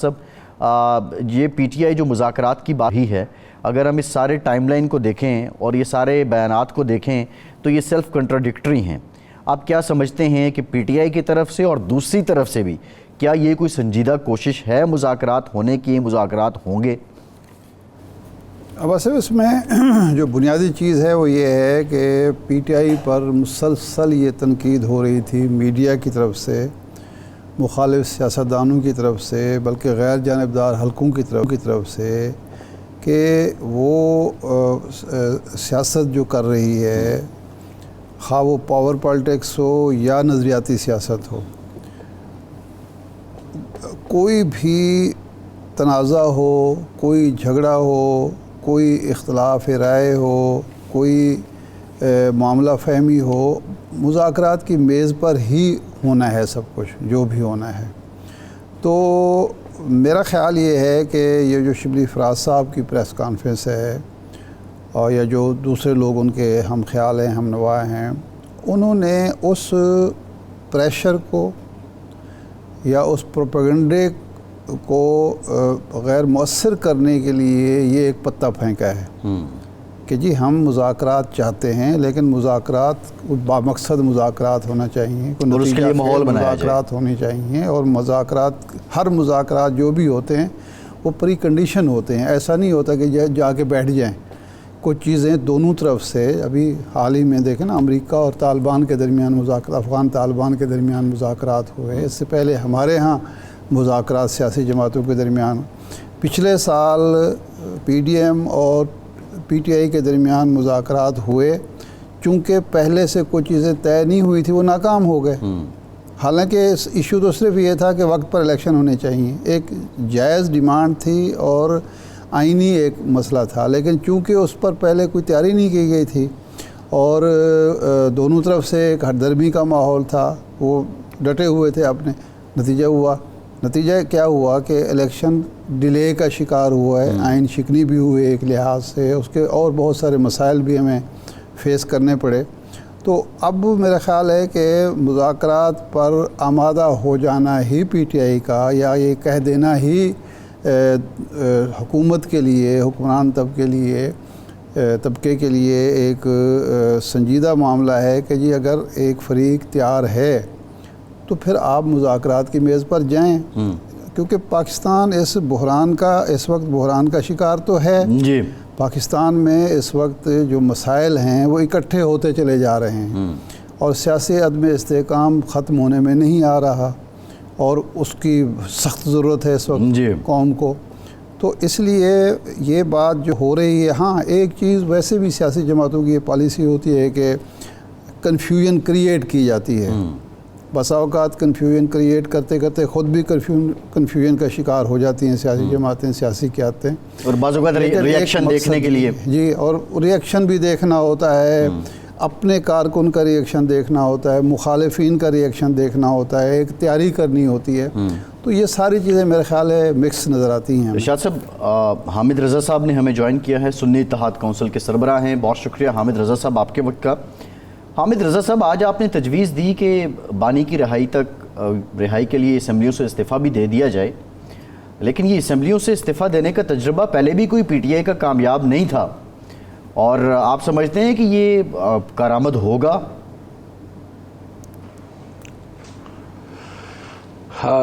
صاحب یہ P T I جو مذاکرات کی بات ہی ہے، اگر ہم اس سارے ٹائم لائن کو دیکھیں اور یہ سارے بیانات کو دیکھیں تو یہ سیلف کنٹراڈکٹری ہیں. آپ کیا سمجھتے ہیں کہ پی ٹی آئی کی طرف سے اور دوسری طرف سے بھی کیا یہ کوئی سنجیدہ کوشش ہے مذاکرات ہونے کی، مذاکرات ہوں گے؟ اب اصل اس میں جو بنیادی چیز ہے وہ یہ ہے کہ پی ٹی آئی پر مسلسل یہ تنقید ہو رہی تھی میڈیا کی طرف سے، مخالف سیاستدانوں کی طرف سے، بلکہ غیر جانبدار حلقوں کی طرف سے کہ وہ سیاست جو کر رہی ہے، خواہ وہ پاور پالیٹکس ہو یا نظریاتی سیاست ہو، کوئی بھی تنازع ہو، کوئی جھگڑا ہو، کوئی اختلاف رائے ہو، کوئی معاملہ فہمی ہو، مذاکرات کی میز پر ہی ہونا ہے سب کچھ جو بھی ہونا ہے. تو میرا خیال یہ ہے کہ یہ جو شبلی فراز صاحب کی پریس کانفرنس ہے اور یا جو دوسرے لوگ ان کے ہم خیال ہیں، ہم نوا ہیں، انہوں نے اس پریشر کو یا اس پروپیگنڈے کو غیر مؤثر کرنے کے لیے یہ ایک پتہ پھینکا ہے کہ جی ہم مذاکرات چاہتے ہیں، لیکن مذاکرات بامقصد مذاکرات ہونا چاہیے، اور اس کے لیے ماحول بنایا جائے، مذاکرات ہونے چاہیے. اور ہر مذاکرات جو بھی ہوتے ہیں وہ پری کنڈیشن ہوتے ہیں. ایسا نہیں ہوتا کہ جا کے بیٹھ جائیں. کچھ چیزیں دونوں طرف سے، ابھی حال ہی میں دیکھیں نا امریکہ اور طالبان کے درمیان مذاکرات، افغان طالبان کے درمیان مذاکرات ہوئے. اس سے پہلے ہمارے ہاں مذاکرات سیاسی جماعتوں کے درمیان. پچھلے سال پی ڈی ایم اور پی ٹی آئی کے درمیان مذاکرات ہوئے، چونکہ پہلے سے کوئی چیزیں طے نہیں ہوئی تھی وہ ناکام ہو گئے. حالانکہ ایشو تو صرف یہ تھا کہ وقت پر الیکشن ہونے چاہیے، ایک جائز ڈیمانڈ تھی اور آئینی ایک مسئلہ تھا، لیکن چونکہ اس پر پہلے کوئی تیاری نہیں کی گئی تھی اور دونوں طرف سے ایک ہردرمی کا ماحول تھا، وہ ڈٹے ہوئے تھے اپنے. نتیجہ کیا ہوا کہ الیکشن ڈیلے کا شکار ہوا ہے، آئین شکنی بھی ہوئے ایک لحاظ سے، اس کے اور بہت سارے مسائل بھی ہمیں فیس کرنے پڑے. تو اب میرا خیال ہے کہ مذاکرات پر آمادہ ہو جانا ہی پی ٹی آئی کا، یا یہ کہہ دینا ہی حکومت کے لیے، حکمران طبقے کے لیے ایک سنجیدہ معاملہ ہے کہ جی اگر ایک فریق تیار ہے تو پھر آپ مذاکرات کی میز پر جائیں. کیونکہ پاکستان اس وقت بحران کا شکار تو ہے. جی پاکستان میں اس وقت جو مسائل ہیں وہ اکٹھے ہوتے چلے جا رہے ہیں اور سیاسی عدم استحکام ختم ہونے میں نہیں آ رہا، اور اس کی سخت ضرورت ہے اس وقت قوم کو. تو اس لیے یہ بات جو ہو رہی ہے، ہاں ایک چیز ویسے بھی سیاسی جماعتوں کی یہ پالیسی ہوتی ہے کہ کنفیوژن کریٹ کی جاتی ہے. بسا اوقات کنفیوژن کریٹ کرتے کرتے خود بھی کنفیوژن کا شکار ہو جاتی ہیں سیاسی جماعتیں، سیاسی قیادتیں، اور بعض اوقات ریئیکشن دیکھنے کے لیے جی، اور ریئیکشن بھی دیکھنا ہوتا ہے، اپنے کارکن کا ریئیکشن دیکھنا ہوتا ہے، مخالفین کا ریئیکشن دیکھنا ہوتا ہے، ایک تیاری کرنی ہوتی ہے. تو یہ ساری چیزیں میرے خیال ہے مکس نظر آتی ہیں. ارشاد صاحب، حامد رضا صاحب نے ہمیں جوائن کیا ہے، سنی اتحاد کونسل کے سربراہ ہیں. بہت شکریہ حامد رضا صاحب آپ کے وقت کا. حامد رضا صاحب، آج آپ نے تجویز دی کہ بانی کی رہائی کے لیے اسمبلیوں سے استعفیٰ بھی دے دیا جائے، لیکن یہ اسمبلیوں سے استعفیٰ دینے کا تجربہ پہلے بھی کوئی پی ٹی آئی کا کامیاب نہیں تھا، اور آپ سمجھتے ہیں کہ یہ کارآمد ہوگا؟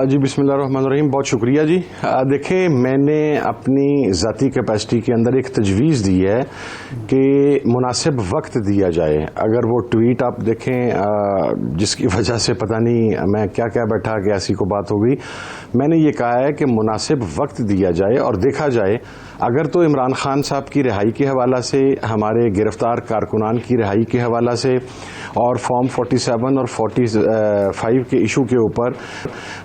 جی بسم اللہ الرحمن الرحیم، بہت شکریہ جی. دیکھیں، میں نے اپنی ذاتی کیپیسٹی کے اندر ایک تجویز دی ہے کہ مناسب وقت دیا جائے. اگر وہ ٹویٹ آپ دیکھیں جس کی وجہ سے پتہ نہیں میں کیا بیٹھا کہ ایسی کو بات ہو گئی، میں نے یہ کہا ہے کہ مناسب وقت دیا جائے اور دیکھا جائے. اگر تو عمران خان صاحب کی رہائی کے حوالہ سے، ہمارے گرفتار کارکنان کی رہائی کے حوالہ سے، اور فارم 47 اور 45 کے ایشو کے اوپر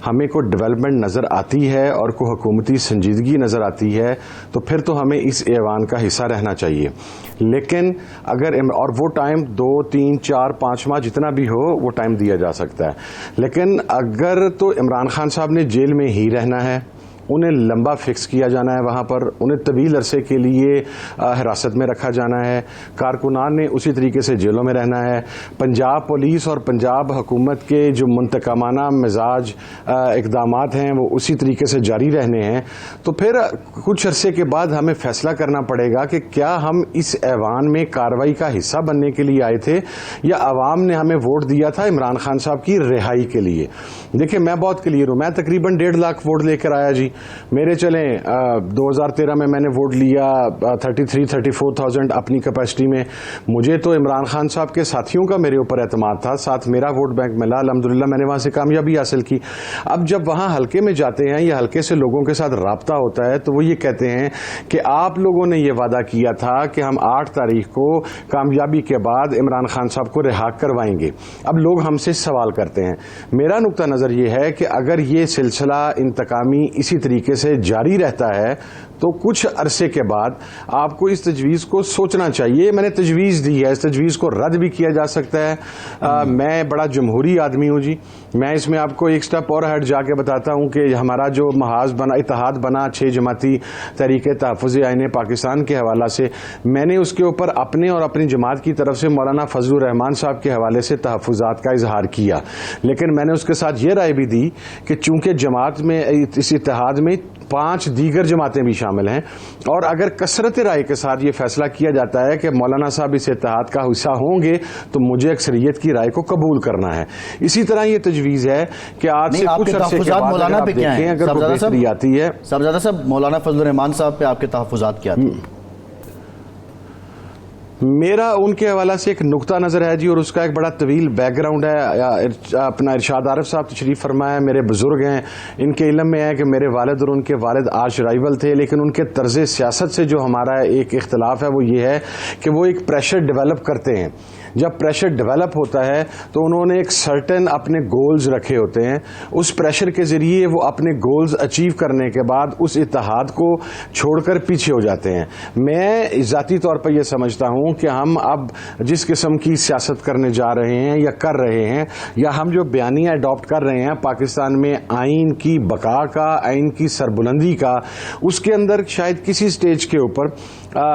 ہمیں کوئی ڈیولپمنٹ نظر آتی ہے اور کوئی حکومتی سنجیدگی نظر آتی ہے، تو پھر تو ہمیں اس ایوان کا حصہ رہنا چاہیے. لیکن اگر اور وہ ٹائم 2 3 4 5 ماہ جتنا بھی ہو وہ ٹائم دیا جا سکتا ہے. لیکن اگر تو عمران خان صاحب نے جیل میں ہی رہنا ہے، انہیں لمبا فکس کیا جانا ہے وہاں پر, انہیں طویل عرصے کے لیے حراست میں رکھا جانا ہے, کارکنان نے اسی طریقے سے جیلوں میں رہنا ہے, پنجاب پولیس اور پنجاب حکومت کے جو منتقمانہ مزاج اقدامات ہیں وہ اسی طریقے سے جاری رہنے ہیں. تو پھر کچھ عرصے کے بعد ہمیں فیصلہ کرنا پڑے گا کہ کیا ہم اس ایوان میں کارروائی کا حصہ بننے کے لیے آئے تھے یا عوام نے ہمیں ووٹ دیا تھا عمران خان صاحب کی رہائی کے لیے. دیکھیں میں بہت کلیئر ہوں, میں تقریباً 1.5 لاکھ ووٹ لے کر آیا جی. میرے چلیں 2013 میں نے ووٹ لیا 33-34,000 اپنی کیپیسٹی میں. مجھے تو عمران خان صاحب کے ساتھیوں کا میرے اوپر اعتماد تھا, ساتھ میرا ووٹ بینک ملا, الحمدللہ میں نے وہاں سے کامیابی حاصل کی. اب جب وہاں حلقے میں جاتے ہیں یا حلقے سے لوگوں کے ساتھ رابطہ ہوتا ہے تو وہ یہ کہتے ہیں کہ آپ لوگوں نے یہ وعدہ کیا تھا کہ ہم 8 تاریخ کو کامیابی کے بعد عمران خان صاحب کو رہا کروائیں گے. اب لوگ ہم سے سوال کرتے ہیں. میرا نقطہ نظر یہ ہے کہ اگر یہ سلسلہ انتقامی اسی طریقے سے جاری رہتا ہے تو کچھ عرصے کے بعد آپ کو اس تجویز کو سوچنا چاہیے. میں نے تجویز دی ہے, اس تجویز کو رد بھی کیا جا سکتا ہے. میں بڑا جمہوری آدمی ہوں جی. میں اس میں آپ کو ایک سٹیپ اور ہٹ جا کے بتاتا ہوں کہ ہمارا جو محاذ بنا, اتحاد بنا 6 جماعتی تحریک تحفظ آئین پاکستان کے حوالہ سے, میں نے اس کے اوپر اپنے اور اپنی جماعت کی طرف سے مولانا فضل الرحمان صاحب کے حوالے سے تحفظات کا اظہار کیا. لیکن میں نے اس کے ساتھ یہ رائے بھی دی کہ چونکہ جماعت میں, اس اتحاد میں 5 دیگر جماعتیں بھی شامل ہیں, اور اگر کثرت رائے کے ساتھ یہ فیصلہ کیا جاتا ہے کہ مولانا صاحب اس اتحاد کا حصہ ہوں گے تو مجھے اکثریت کی رائے کو قبول کرنا ہے. اسی طرح یہ تجویز ہے کہ آج سے کچھ عرصے کے بعد اگر آپ دیکھیں اگر کوئی بہتری آتی ہے. صاحبزادہ صاحب, مولانا فضل الرحمان صاحب پہ آپ کے تحفظات کیا تھے؟ میرا ان کے حوالہ سے ایک نقطہ نظر ہے جی, اور اس کا ایک بڑا طویل بیک گراؤنڈ ہے. اپنا ارشاد عارف صاحب تشریف فرمایا, میرے بزرگ ہیں, ان کے علم میں ہے کہ میرے والد اور ان کے والد آج رائیول تھے, لیکن ان کے طرز سیاست سے جو ہمارا ایک اختلاف ہے وہ یہ ہے کہ وہ ایک پریشر ڈیولپ کرتے ہیں. جب پریشر ڈیولپ ہوتا ہے تو انہوں نے ایک سرٹن اپنے گولز رکھے ہوتے ہیں, اس پریشر کے ذریعے وہ اپنے گولز اچیو کرنے کے بعد اس اتحاد کو چھوڑ کر پیچھے ہو جاتے ہیں. میں ذاتی طور پر یہ سمجھتا ہوں کہ ہم اب جس قسم کی سیاست کرنے جا رہے ہیں یا کر رہے ہیں, یا ہم جو بیانیہ اڈاپٹ کر رہے ہیں پاکستان میں آئین کی بقا کا, آئین کی سربلندی کا, اس کے اندر شاید کسی سٹیج کے اوپر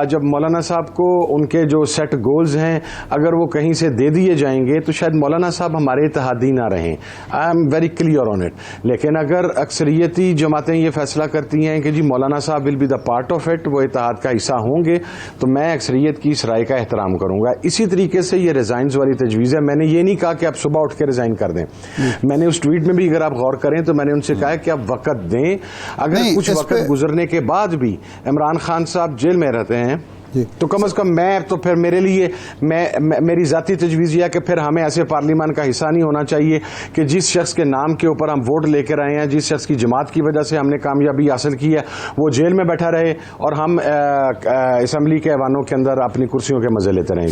جب مولانا صاحب کو ان کے جو سیٹ گولز ہیں اگر وہ کہیں سے دے دیے جائیں گے تو شاید مولانا صاحب ہمارے اتحادی نہ رہیں. I am very clear on it. لیکن اگر اکثریتی جماعتیں یہ فیصلہ کرتی ہیں کہ جی مولانا صاحب will be the part of it, وہ اتحاد کا حصہ ہوں گے, تو میں اکثریت کی اس رائے کا احترام کروں گا. اسی طریقے سے یہ ریزائنز والی تجویز ہے. میں نے یہ نہیں کہا کہ آپ صبح اٹھ کے ریزائن کر دیں. میں نے اس ٹویٹ میں بھی اگر آپ غور کریں تو میں نے ان سے کہا کہ آپ وقت دیں. اگر کچھ وقت گزرنے کے بعد بھی عمران خان صاحب جیل میں رہتے ہیں تو کم از کم میں تو پھر میرے لیے میری ذاتی تجویز یہ ہے کہ پھر ہمیں ایسے پارلیمان کا حصہ نہیں ہونا چاہیے کہ جس شخص کے نام کے اوپر ہم ووٹ لے کر آئے ہیں, جس شخص کی جماعت کی وجہ سے ہم نے کامیابی حاصل کی ہے, وہ جیل میں بیٹھا رہے اور ہم اسمبلی کے ایوانوں کے اندر اپنی کرسیوں کے مزے لیتے رہیں.